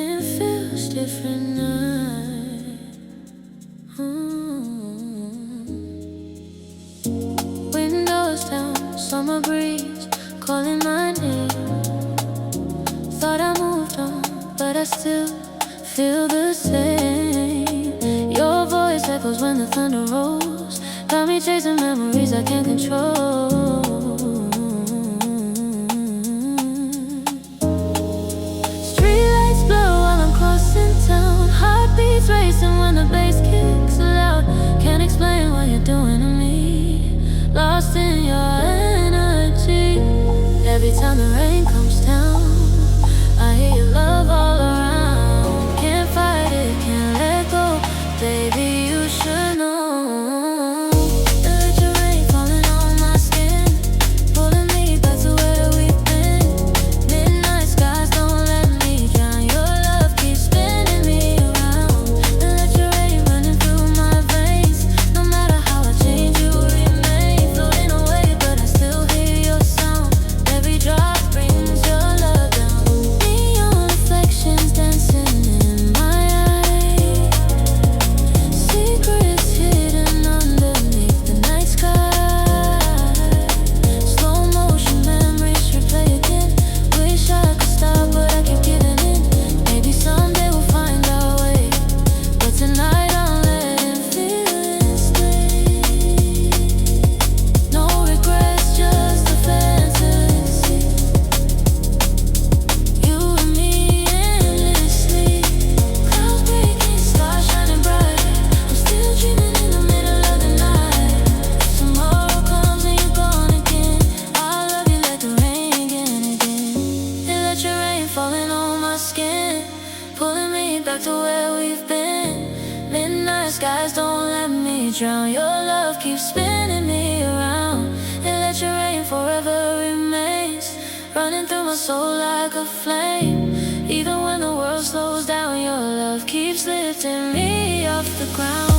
Everything feels different now. Windows down, summer breeze calling my name. Thought I moved on, but I still feel the same. Your voice echoes when the thunder rolls. Got me chasing memories I can't control. Streetlights blow while I'm crossing town. Heartbeats racing when the bass kicks loud. Can't explain what you're doing to me. Lost in your energy. Every time the rain comes down, I hear your love all around. Can't fight it, can't let go. Baby, you should know. Falling on my skin, pulling me back to where we've been. Midnight skies don't let me drown. Your love keeps spinning me around. And let your rain forever remains, running through my soul like a flame. Even when the world slows down, your love keeps lifting me off the ground.